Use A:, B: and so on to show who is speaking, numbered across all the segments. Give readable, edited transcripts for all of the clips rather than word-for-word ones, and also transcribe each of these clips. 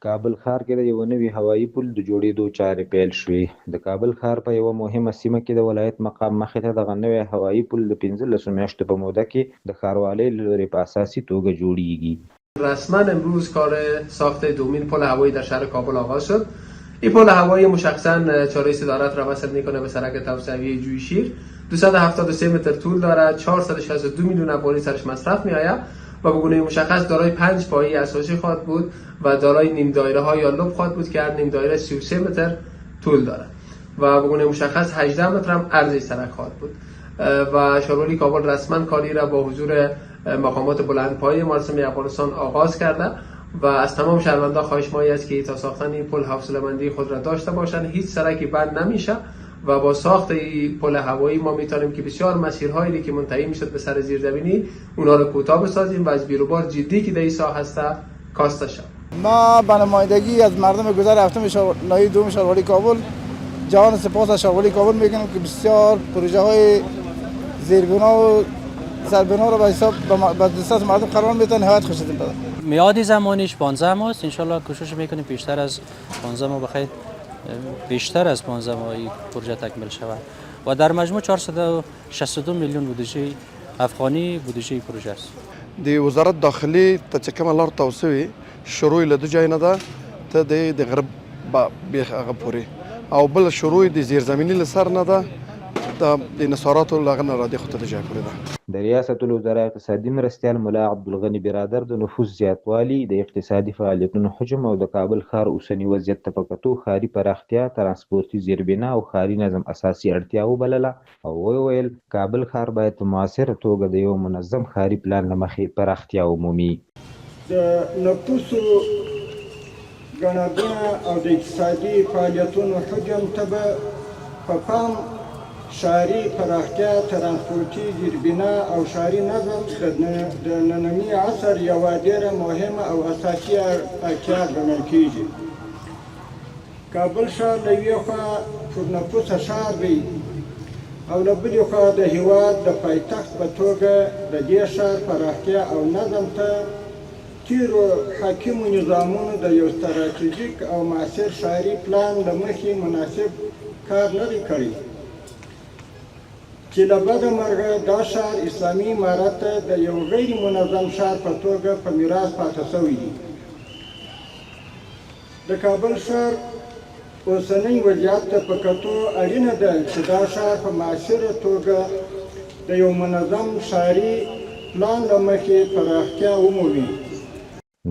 A: کابل ښار کې د یو نوي هوایي پل د جوړېدو چارې پیل شوې. د کابل ښار په یوه مهمه سیمه کې د ولایت مقام مخې ته دغه نوی هوایي پل د 15 میاشتو په موده کې د ښاروالۍ له لوري په اساسي توګه جوړیږي.
B: رسما امروز کار ساخت دومین پل هوایی در شهر کابل آغاز شد. این پل هوایی مشخصاً چاره صدارت را وصل میکنه به سرک توسعوی جویشیر. 273 متر طول دارد، 462 میلیون افغانی سرش مصرف میآید و به گونه مشخص دارای 5 پایه اساسی خواهد بود و دارای نیم دایره ها یا لب خواهد بود که هر نیم دایره 33 متر طول دارد و به گونه مشخص 18 متر هم عرض سرک خواهد بود و شهروالی کابل رسما کاری را با حضور مقامات بلندپایه مراسم افغانستان آغاز کرده و از تمام شهروندان خواهش مایی است که تا ساختن این پل حوصله‌مندی خود را داشته باشند. هیچ سرکی بند نمیشه و با ساخت این پل هوایی ما میتونیم که بسیار مسیرهایی که منتهی میشد به سر زیرزمینی اونا رو کوتاه بسازیم و از بیروبار جدی که در این ساحه هست کاسته شد.
C: ما به نمایندگی از مردم گذر هفتم ناحیه دوم شهروالی کابل جوان سپاس از شهروالی کابل میکنیم که بسیار پروژه های زیربنا و سربنا رو به حساب به دست مردم قرار میدن. نهایت خوش هستیم.
D: میعاد زمانیش 15 ماست. انشالله کوشش میکنیم بیشتر از 15 ماه بخیر بیشتر از 15 ماه این پروژه تکمیل شود و در مجموع 462 میلیون بودجه افغانی بودجه پروژه است.
E: د وزارت داخلي ته چې کومه لار توسوي شروع له دو ځای نه ده ته د غرب بیخ هغه پورې او بل شروع د زیرزمیني له سر نه ده د نصاراتو لغه نه را دي خو ته د ځای پورې ده.
A: د ریاست الوزرا اقتصادي مرستیال ملا عبدالغني برادر د نفوذ زیاتوالي د اقتصادي فعالیتونو حجم او د کابل ښار اوسني وضعیت ته په کتو ښاري پراختیا ترانسپورتي زیربنا او ښاري نظم اساسي اړتیا وبلله او وویل کابل ښار باید په مؤثره توګه د یو منظم ښاري پلان له مخې پراختیا ومومي.
F: د نفوسو ګڼه او د اقتصادي فعالیتونو حجم ته به په پام شهري پراختیا ترانسپورتي زیربنا او شهري نظم د ننني عصر یوه ډېره مهمه او اساسي اړتیا ګڼل کېږي. کابل ښار له یوې خوا پرنفوسه ښار دی او له بلې خوا د هېواد د پایتخت په توګه د دې ښار پراختیا او نظم ته تیرو حاکمو نظامونو د یو ستراتیژیک او معاصر ښاري پلان له مخې مناسب کار نه دی کړی چې له بده مرغه دا ښار اسلامي امارت ته د یو غیر منظم ښار په توګه په میراث پاتې شوی دی. د کابل ښار اوسنی وضعیت ته په کتو اړینه ده چې دا ښار په معاصره توګه د یو منظم ښاري پلان له مخې پراختیا ومومي.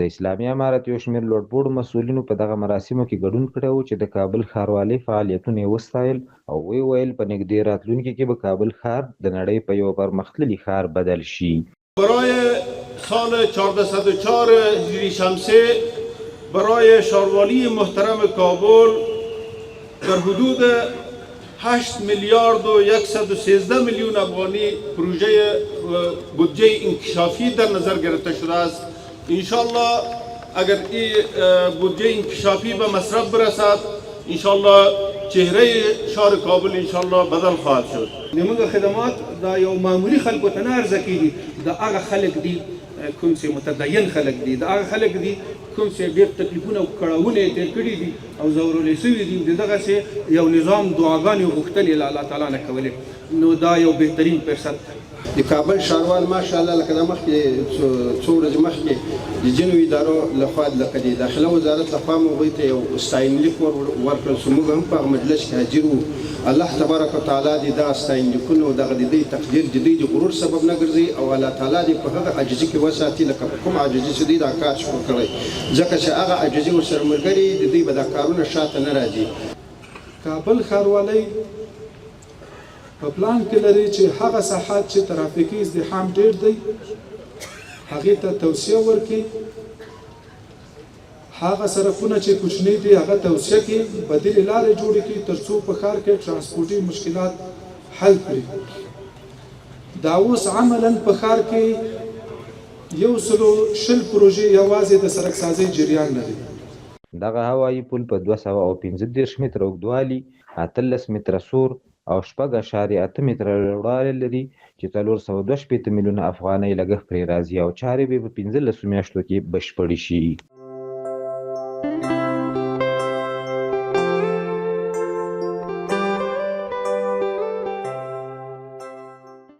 A: د اسلامي امارت یو شمېر لوړپوړو مسؤلینو په دغه مراسمو کې ګډون کړی و چې د کابل ښاروالۍ فعالیتونه یې وستایل او ویې ویل په نږدې راتلونکي کې به کابل ښار د نړۍ په یو پرمختللي ښار بدل شي.
G: برای سال 1404 هجری شمسی برای شهروالی محترم کابل در حدود 8 میلیارد و 113 میلیون افغانی پروژه بودجه انکشافی در نظر گرفته شده است. انشالله اگر این بودجه انکشافی به مصرف برسد انشالله چهره شهر کابل انشالله بدل خواهد شد.
H: زموږ خدمات دا یو معمولی خلکو ته نه عرضه کیږي، دا هغه خلک دي کوم چې متدین خلک دي، دا هغه خلک دي کوم چې ډېر تکلیفونه او کړاوونه یې تېر کړي دي او ځورولې شوي دي. دغسې یو نظام دعاګانې غوښتلې له الله تعالی نه کولې، نو دا یو بهترین فرصت.
I: د کابل ښاروال ماشاءالله لکه د مخکې څو ورځې مخکې د ځینو ادارو لخوا لکه د داخله وزارت لخوا مو هغوی ته یو ستاینلیک ورکړل شو. موږ هم په هغه مجلس کې حاضر وو. الله تبارک وتعالی دې دغه ستاینلیکونه او دغه د دوی تقدیر د دوی د غرور سبب نه ګرځي او الله تعالی دې په هغه عاجزي کې وساتي لکه کوم عاجزي چې دوی دا کار شروع کړی، ځکه چې هغه عاجزي ورسره ملګري د دوی به دا کارونه شاته نه راځي.
J: کابل ښاروالۍ په پلان کې لري چې هغه ساحات چې ترافیکي ازدحام ډېر دی هغې ته توسعه ورکړي، هغه سړکونه چې کوچني دي هغه توسعه کړي، بدیلې لارې جوړې کړي تر څو په ښار کې ترانسپورټي مشکلات حل کړي. دا اوس عملاً په ښار کې 120 پروژې یوازې د سړک سازۍ جریان لري.
A: دغه هوایي پل په 215 متره اوږدوالي، 18 متره سور او 6.8 متره لوړوالی لري چې 462 میلیونه افغانۍ لګښت پرې راځي او چارې به په 15 میاشتو کې بشپړې شي.